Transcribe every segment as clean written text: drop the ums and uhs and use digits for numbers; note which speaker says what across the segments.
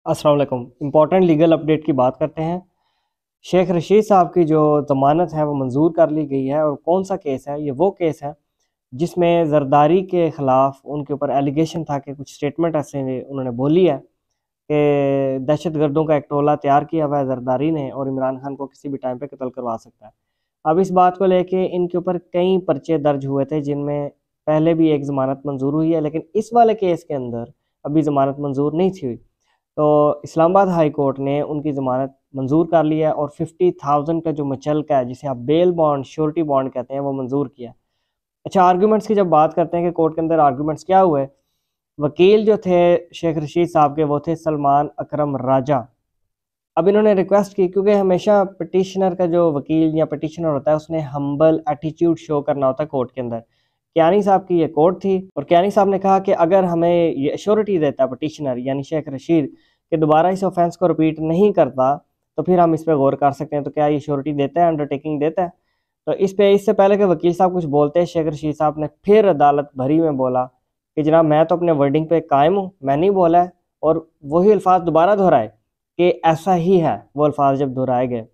Speaker 1: अस्सलाम वालेकुम। Important legal update की बात करते हैं। शेख रशीद साहब की जो ज़मानत है वो मंजूर कर ली गई है। और कौन सा केस है? ये वो केस है जिसमें जरदारी के ख़िलाफ़ उनके ऊपर एलिगेशन था कि कुछ स्टेटमेंट ऐसे उन्होंने बोली है कि दहशत गर्दों का एक टोला तैयार किया हुआ है जरदारी ने और इमरान खान को किसी भी टाइम पे कत्ल करवा सकता है। अब इस बात को लेके इनके ऊपर कई पर्चे दर्ज हुए थे जिनमें पहले भी एक ज़मानत मंजूर हुई है, लेकिन इस वाले केस के अंदर अभी ज़मानत मंजूर नहीं थी हुई। तो इस्लामाबाद हाई कोर्ट ने उनकी ज़मानत मंजूर कर लिया और 50,000 का जो मुचलका है, जिसे आप बेल बॉन्ड श्योरिटी बॉन्ड कहते हैं, वो मंजूर किया। अच्छा, आर्गूमेंट्स की जब बात करते हैं कि कोर्ट के अंदर आर्गूमेंट्स क्या हुए, वकील जो थे शेख रशीद साहब के वो थे सलमान अकरम राजा। अब इन्होंने रिक्वेस्ट की, क्योंकि हमेशा पिटिशनर का जो वकील या पिटिशनर होता है उसने हम्बल एटीट्यूड शो करना होता है कोर्ट के अंदर। कियानी साहब की ये कोर्ट थी और कियानी साहब ने कहा कि अगर हमें ये एश्योरिटी देता है पिटिशनर यानी शेख रशीद कि दोबारा इस ऑफेंस को रिपीट नहीं करता, तो फिर हम इस पर गौर कर सकते हैं। तो क्या ये श्योरिटी देता है, अंडरटेकिंग देता है? तो इस पे इससे पहले कि वकील साहब कुछ बोलते हैं, शेख रशीद साहब ने फिर अदालत भरी में बोला कि जनाब मैं तो अपने वर्डिंग पे कायम हूँ, मैं नहीं बोला है। और वही अल्फाज दोबारा दोहराए कि ऐसा ही है। वो अल्फाज जब दोहराए गए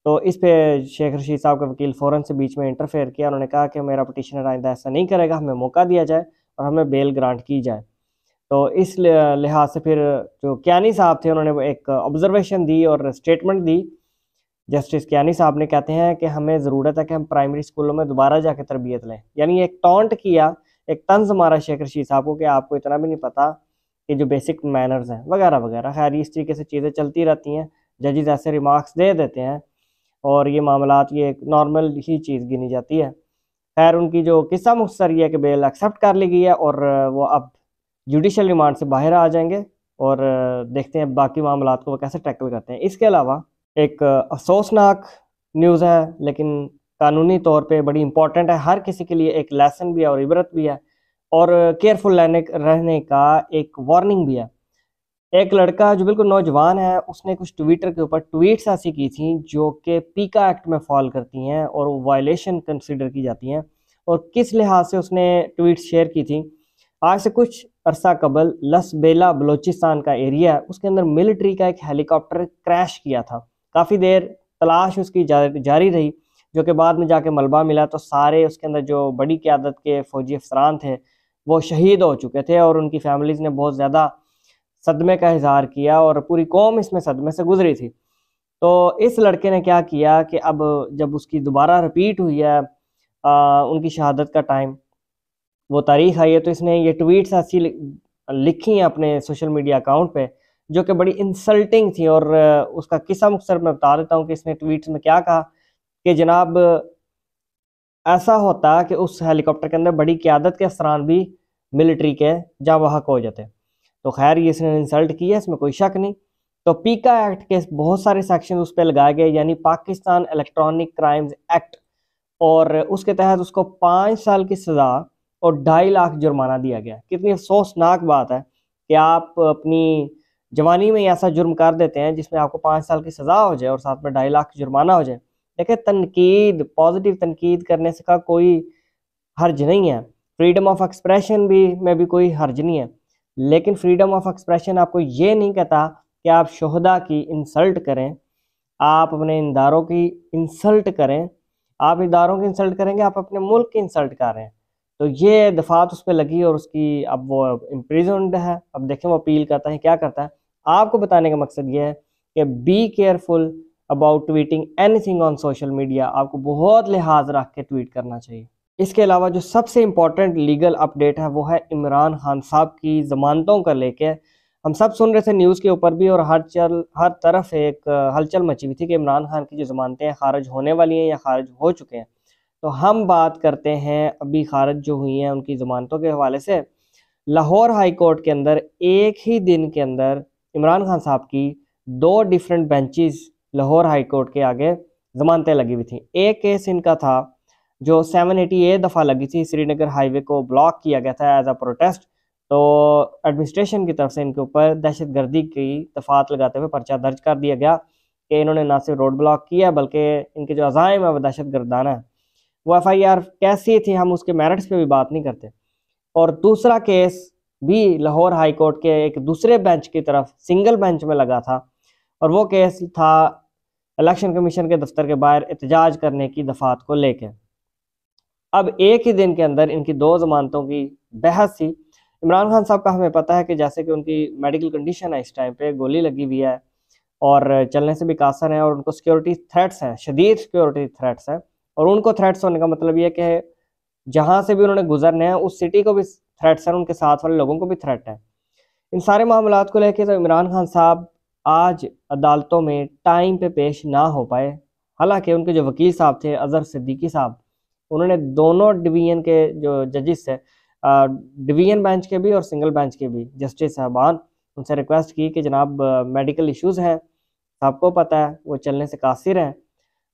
Speaker 1: तो इस पे शेख रशीद साहब का वकील फ़ौरन से बीच में इंटरफेयर किया। उन्होंने कहा कि मेरा पिटिशनर आइंदा ऐसा नहीं करेगा, हमें मौका दिया जाए और हमें बेल ग्रांट की जाए। तो इस लिहाज से फिर जो कियानी साहब थे उन्होंने एक ऑब्जर्वेशन दी और स्टेटमेंट दी। जस्टिस कियानी साहब ने कहते हैं कि हमें ज़रूरत है कि हम प्राइमरी स्कूलों में दोबारा जाके तरबियत लें। यानी एक टॉन्ट किया, एक तंज मारा शेख रशीद साहब को कि आपको इतना भी नहीं पता कि जो बेसिक मैनर्स हैं वगैरह वगैरह। खैर इस तरीके से चीज़ें चलती रहती हैं, जजेस ऐसे रिमार्क्स दे देते हैं और ये मामलात ये एक नॉर्मल ही चीज़ गिनी जाती है। खैर उनकी जो किस्सा मुख्तसर ये है कि बेल एक्सेप्ट कर ली गई है और वो अब जुडिशल रिमांड से बाहर आ जाएंगे और देखते हैं बाकी मामलात को वो कैसे टैकल करते हैं। इसके अलावा एक अफसोसनाक न्यूज़ है, लेकिन कानूनी तौर पे बड़ी इंपॉर्टेंट है, हर किसी के लिए एक लेसन भी है और इबरत भी है और केयरफुल रहने का एक वार्निंग भी है। एक लड़का जो बिल्कुल नौजवान है उसने कुछ ट्विटर के ऊपर ट्वीट्स ऐसी की थी जो कि पीका एक्ट में फॉल करती हैं और वो वायलेशन कंसिडर की जाती हैं। और किस लिहाज से उसने ट्वीट्स शेयर की थी, आज से कुछ अरसा कबल लसबेला बलोचिस्तान का एरिया है, उसके अंदर मिलिट्री का एक हेलीकॉप्टर क्रैश किया था। काफ़ी देर तलाश उसकी जारी रही, जो कि बाद में जाके मलबा मिला तो सारे उसके अंदर जो बड़ी क़यादत के फ़ौजी अफसरान थे वो शहीद हो चुके थे और उनकी फैमिलीज़ ने बहुत ज़्यादा सदमे का इज़हार किया और पूरी कौम इसमें सदमे से गुजरी थी। तो इस लड़के ने क्या किया कि अब जब उसकी दोबारा रिपीट हुई है उनकी शहादत का टाइम, वो तारीख आई है, तो इसने ये ट्वीट्स ऐसी लिखी हैं अपने सोशल मीडिया अकाउंट पे जो कि बड़ी इंसल्टिंग थी। और उसका किस्सा मुख्तसर मैं बता देता हूँ कि इसने ट्वीट्स में क्या कहा कि जनाब ऐसा होता कि उस हेलीकॉप्टर के अंदर बड़ी क़यादत के अफसरान भी मिलिट्री के जहाँ बहक हो जाते। तो खैर ये इसने इंसल्ट की है, इसमें कोई शक नहीं। तो पीका एक्ट के बहुत सारे सेक्शन उस पर लगाए गए, यानी पाकिस्तान इलेक्ट्रॉनिक क्राइम्स एक्ट, और उसके तहत उसको 5 साल की सज़ा और 2.5 लाख जुर्माना दिया गया। कितनी अफसोसनाक बात है कि आप अपनी जवानी में ऐसा जुर्म कर देते हैं जिसमें आपको 5 साल की सज़ा हो जाए और साथ में 2.5 लाख जुर्माना हो जाए। देखिए, तनकीद, पॉजिटिव तनकीद करने से का कोई हर्ज नहीं है, फ्रीडम ऑफ एक्सप्रेशन भी में भी कोई हर्ज नहीं है। लेकिन फ्रीडम ऑफ एक्सप्रेशन आपको ये नहीं कहता कि आप शोहदा की इंसल्ट करें, आप अपने इदारों की इंसल्ट करें। आप इदारों की इंसल्ट करेंगे, आप अपने मुल्क की इंसल्ट कर रहे हैं। तो ये दफात उस पर लगी और उसकी अब वो इम्प्रिजन्ड है। अब देखें वो अपील करता है, क्या करता है। आपको बताने का मकसद ये है कि be careful about tweeting anything on social media. आपको बहुत लिहाज रख के ट्वीट करना चाहिए। इसके अलावा जो सबसे इम्पॉर्टेंट लीगल अपडेट है वो है इमरान खान साहब की ज़मानतों का लेके। हम सब सुन रहे थे न्यूज़ के ऊपर भी और हर तरफ एक हलचल मची हुई थी कि इमरान खान की जो ज़मानतें खारिज होने वाली हैं या खारिज हो चुके हैं। तो हम बात करते हैं अभी खारिज जो हुई हैं उनकी ज़मानतों के हवाले से। लाहौर हाई कोर्ट के अंदर एक ही दिन के अंदर इमरान खान साहब की 2 different benches Lahore high court के आगे ज़मानतें लगी हुई थी। एक केस इनका था जो 780 दफ़ा लगी थी, श्रीनगर हाईवे को ब्लॉक किया गया था एज अ प्रोटेस्ट। तो एडमिनिस्ट्रेशन की तरफ से इनके ऊपर दहशत गर्दी की दफात लगाते हुए पर्चा दर्ज कर दिया गया कि इन्होंने ना सिर्फ रोड ब्लॉक किया बल्कि इनके जो अज़ाइम है वो दहशत गर्दाना है। वो FIR कैसी थी हम उसके मेरिट्स पे भी बात नहीं करते। और दूसरा केस भी लाहौर हाई कोर्ट के एक दूसरे बेंच की तरफ सिंगल बेंच में लगा था, और वो केस था इलेक्शन कमीशन के दफ्तर के बाहर एहतजाज करने की दफात को लेकर। अब एक ही दिन के अंदर इनकी 2 जमानतों की बहस थी। इमरान खान साहब का हमें पता है कि जैसे कि उनकी मेडिकल कंडीशन है, इस टाइम पे गोली लगी हुई है और चलने से भी कासर हैं, और उनको सिक्योरिटी थ्रेट्स हैं, शदीद सिक्योरिटी थ्रेट्स हैं। और उनको थ्रेट्स होने का मतलब ये कि जहाँ से भी उन्होंने गुजरने हैं उस सिटी को भी थ्रेट्स हैं, उनके साथ वाले लोगों को भी थ्रेट है। इन सारे मामलात को लेकर तो इमरान खान साहब आज अदालतों में टाइम पे पेश ना हो पाए। हालांकि उनके जो वकील साहब थे अजहर सिद्दीकी साहब, उन्होंने दोनों डिवीजन के जो जजिस है, डिवीजन बेंच के भी और सिंगल बेंच के भी जस्टिस साहबान, उनसे रिक्वेस्ट की कि जनाब मेडिकल इश्यूज़ हैं, सबको पता है, वो चलने से कासिर हैं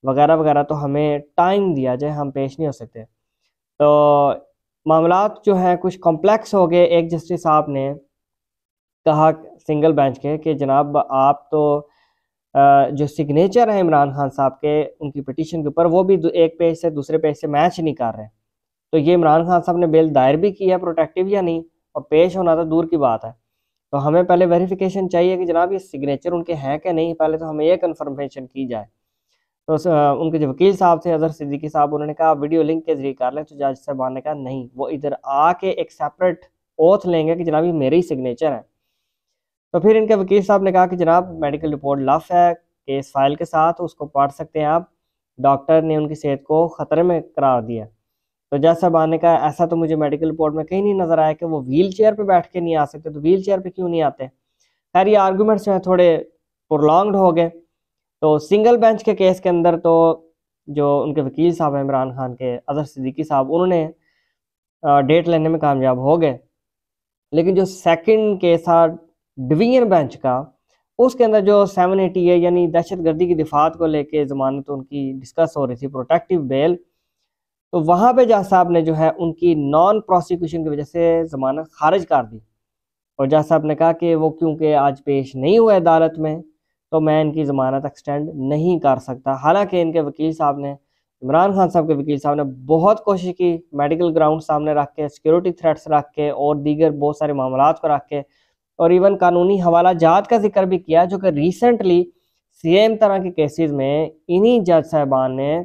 Speaker 1: वगैरह वगैरह, तो हमें टाइम दिया जाए, हम पेश नहीं हो सकते। तो मामलात जो हैं कुछ कॉम्प्लेक्स हो गए। एक जस्टिस साहब ने कहा सिंगल बेंच के कि जनाब आप तो जो सिग्नेचर है इमरान खान साहब के उनकी पिटीशन के ऊपर, वो भी एक पेज से दूसरे पेज से मैच नहीं कर रहे, तो ये इमरान खान साहब ने बेल दायर भी की है प्रोटेक्टिव या नहीं, और पेश होना तो दूर की बात है। तो हमें पहले वेरिफिकेशन चाहिए कि जनाब ये सिग्नेचर उनके हैं कि नहीं, पहले तो हमें ये कन्फर्मेशन की जाए। तो उनके जो वकील साहब थे अजहर सिद्दीकी साहब, उन्होंने कहा वीडियो लिंक के जरिए कर लें, तो जज साहबान ने कहा नहीं, वो इधर आके एक सेपरेट ओथ लेंगे कि जनाब ये मेरे ही सिग्नेचर है। तो फिर इनके वकील साहब ने कहा कि जनाब मेडिकल रिपोर्ट लफ है केस फाइल के साथ, उसको पढ़ सकते हैं आप, डॉक्टर ने उनकी सेहत को ख़तरे में करार दिया। तो जज साहबान ने कहा ऐसा तो मुझे मेडिकल रिपोर्ट में कहीं नहीं नज़र आया कि वो व्हील चेयर पर बैठ के नहीं आ सकते, तो व्हील चेयर पर क्यों नहीं आते। खैर ये आर्गूमेंट्स जो है थोड़े प्रोलॉन्ग्ड हो गए। तो सिंगल बेंच के केस के अंदर तो जो उनके वकील साहब हैं इमरान खान के, अजहर सिद्दीकी साहब, उन्होंने डेट लेने में कामयाब हो गए। लेकिन जो सेकंड केस था डिवीजन बेंच का, उसके अंदर जो 780 है यानी दहशतगर्दी की दिफात को लेके ज़मानत उनकी डिस्कस हो रही थी, प्रोटेक्टिव बेल, तो वहाँ पे जज साहब ने जो है उनकी नॉन प्रोसिक्यूशन की वजह से ज़मानत खारिज कर दी। और जज साहब ने कहा कि वो क्योंकि आज पेश नहीं हुए अदालत में, तो मैं इनकी ज़मानत एक्सटेंड नहीं कर सकता। हालांकि इनके वकील साहब ने, इमरान खान साहब के वकील साहब ने बहुत कोशिश की, मेडिकल ग्राउंड सामने रख के, सिक्योरिटी थ्रेट्स रख के और दीगर बहुत सारे मामलात को रख के, और इवन कानूनी हवाला जात का जिक्र भी किया, जो कि रिसेंटली सेम तरह के केसेस में इन्हीं जज साहबान ने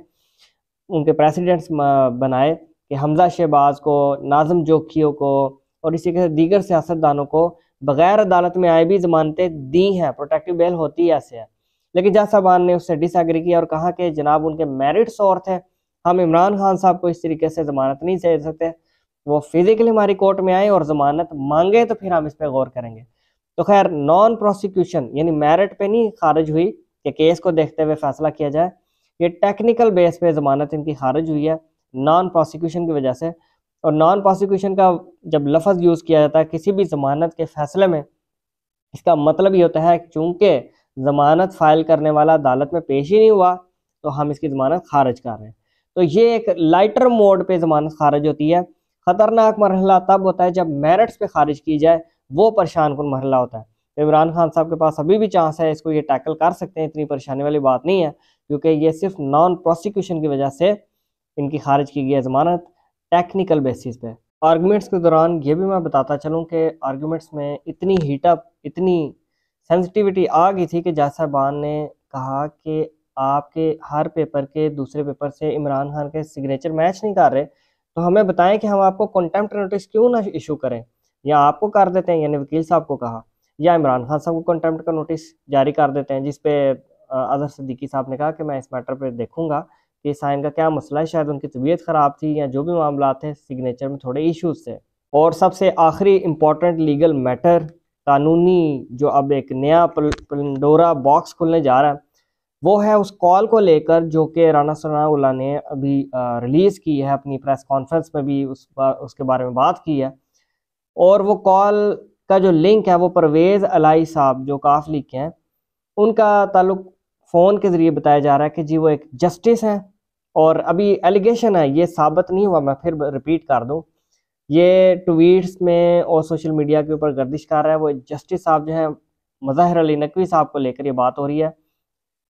Speaker 1: उनके प्रेसिडेंट्स बनाए कि हमजा शहबाज को, नाज़म जोखियों को और इसी के दीगर सियासतदानों को बगैर अदालत में आए भी ज़मानतें दी हैं, प्रोटेक्टिव बेल होती ऐसे है। लेकिन जज साहबान ने उससे डिसएग्री किया और कहा कि जनाब उनके मेरिट्स और थे, हम इमरान खान साहब को इस तरीके से ज़मानत नहीं दे सकते, वो फिजिकली हमारी कोर्ट में आए और ज़मानत मांगे तो फिर हम इस पर गौर करेंगे। तो खैर नॉन प्रोसिक्यूशन यानी मेरिट पे नहीं खारिज हुई कि केस को देखते हुए फैसला किया जाए, ये टेक्निकल बेस पे ज़मानत इनकी खारिज हुई है नॉन प्रोसिक्यूशन की वजह से। और नॉन प्रोसिक्यूशन का जब लफ्ज़ यूज़ किया जाता है किसी भी ज़मानत के फैसले में, इसका मतलब ये होता है चूँकि ज़मानत फ़ाइल करने वाला अदालत में पेश ही नहीं हुआ तो हम इसकी ज़मानत खारिज कर रहे हैं। तो ये एक लाइटर मोड पे ज़मानत खारिज होती है। ख़तरनाक मरहला तब होता है जब मेरिट्स पे खारिज की जाए, वो परेशान कुन मरहला होता है। तो इमरान खान साहब के पास अभी भी चांस है, इसको ये टैकल कर सकते हैं, इतनी परेशानी वाली बात नहीं है, क्योंकि ये सिर्फ नॉन प्रोसिक्यूशन की वजह से इनकी खारिज की गई है ज़मानत टेक्निकल बेसिस पे। आर्गूमेंट्स के दौरान ये भी मैं बताता चलूँ कि आर्गूमेंट्स में इतनी हीटअप, इतनी सेंसिटिविटी आ गई थी कि जज साहबान ने कहा कि आपके हर पेपर के दूसरे पेपर से इमरान खान के सिग्नेचर मैच नहीं कर रहे, तो हमें बताएं कि हम आपको कंटेम्प्ट नोटिस क्यों ना इशू करें, या आपको कर देते हैं, यानी वकील साहब को कहा, या इमरान खान साहब को कंटेम्प्ट का नोटिस जारी कर देते हैं। जिस पे अजहर सिद्दीकी साहब ने कहा कि मैं इस मैटर पर देखूंगा कि साइन का क्या मसला है, शायद उनकी तबीयत ख़राब थी या जो भी मामला थे सिग्नेचर में थोड़े इश्यूज थे। और सबसे आखिरी इम्पॉर्टेंट लीगल मैटर, कानूनी जो अब एक नया पंडोरा बॉक्स खुलने जा रहा है, वो है उस कॉल को लेकर जो कि राना सनाउल्लाह ने अभी रिलीज़ की है, अपनी प्रेस कॉन्फ्रेंस में भी उसके बारे में बात की है। और वो कॉल का जो लिंक है वो परवेज़ अलाई साहब जो काफ लीग के हैं, उनका ताल्लुक फ़ोन के ज़रिए बताया जा रहा है कि जी वो एक जस्टिस हैं। और अभी एलिगेशन है, ये साबित नहीं हुआ, मैं फिर रिपीट कर दूं, ये ट्वीट्स में और सोशल मीडिया के ऊपर गर्दिश कर रहा है। वो जस्टिस साहब जो हैं मज़ाहिर अली नकवी साहब को लेकर ये बात हो रही है।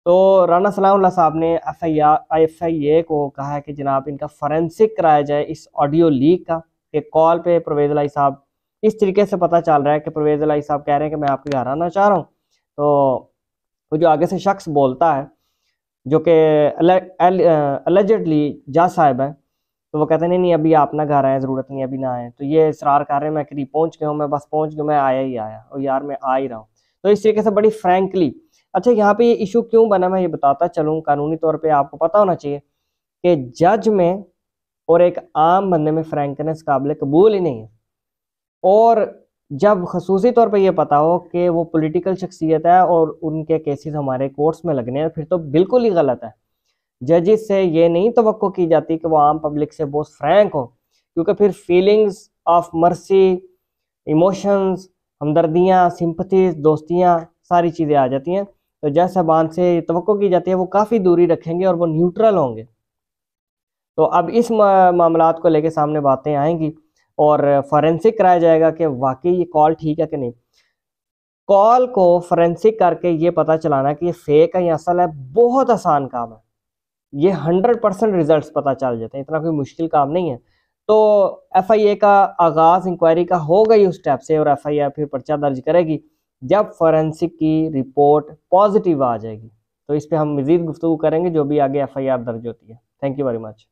Speaker 1: तो राना सनाउल्लाह साहब ने FIA को कहा है कि जनाब इनका फॉरेंसिक कराया जाए इस ऑडियो लीक का, कि कॉल पे परवेज़ अलाई साहब इस तरीके से पता चल रहा है कि परवेज़ इलाही साहब कह रहे हैं कि मैं आपके घर आना चाह रहा हूँ। तो वो जो आगे से शख्स बोलता है जो कि अलेजेडली जज साहब है, तो वो कहते हैं नहीं नहीं अभी आप ना घर आए, ज़रूरत नहीं अभी ना आए। तो ये इसरार कर रहे हैं मैं करीब पहुंच गया हूँ, मैं बस पहुंच गया, मैं आया ही आया और यार मैं आ ही रहा हूँ। तो इस तरीके से बड़ी फ्रैंकली, अच्छा यहाँ पे ये इशू क्यों बना मैं ये बताता चलूँ। कानूनी तौर पे आपको पता होना चाहिए कि जज में और एक आम बंदे में फ्रैंकनेस काबिल कबूल ही नहीं है। और जब खसूसी तौर पे ये पता हो कि वो पॉलिटिकल शख्सियत है और उनके केसेस हमारे कोर्ट्स में लगने हैं, फिर तो बिल्कुल ही गलत है। जजेस से ये नहीं तवक्को की जाती कि वो आम पब्लिक से बहुत फ्रैंक हो, क्योंकि फिर फीलिंग्स ऑफ मर्सी, इमोशंस, हमदर्दियाँ, सिंपथीज, दोस्तियाँ, सारी चीज़ें आ जाती हैं। तो जज साहबान से तवक्को की जाती है वो काफ़ी दूरी रखेंगे और वो न्यूट्रल होंगे। तो अब इस मामलात को लेके सामने बातें आएंगी और फॉरेंसिक कराया जाएगा कि वाकई ये कॉल ठीक है कि नहीं। कॉल को फॉरेंसिक करके ये पता चलाना कि ये फेक है या असल है बहुत आसान काम है। ये 100% रिजल्ट्स पता चल जाते हैं, इतना कोई मुश्किल काम नहीं है। तो एफआईए का आगाज इंक्वायरी का होगा ही उस स्टेप से, और एफआईआर फिर पर्चा दर्ज करेगी जब फॉरेंसिक की रिपोर्ट पॉजिटिव आ जाएगी। तो इस पे हम मजीद गुफ्तगू करेंगे जो भी आगे एफआईआर दर्ज होती है। Thank you very much.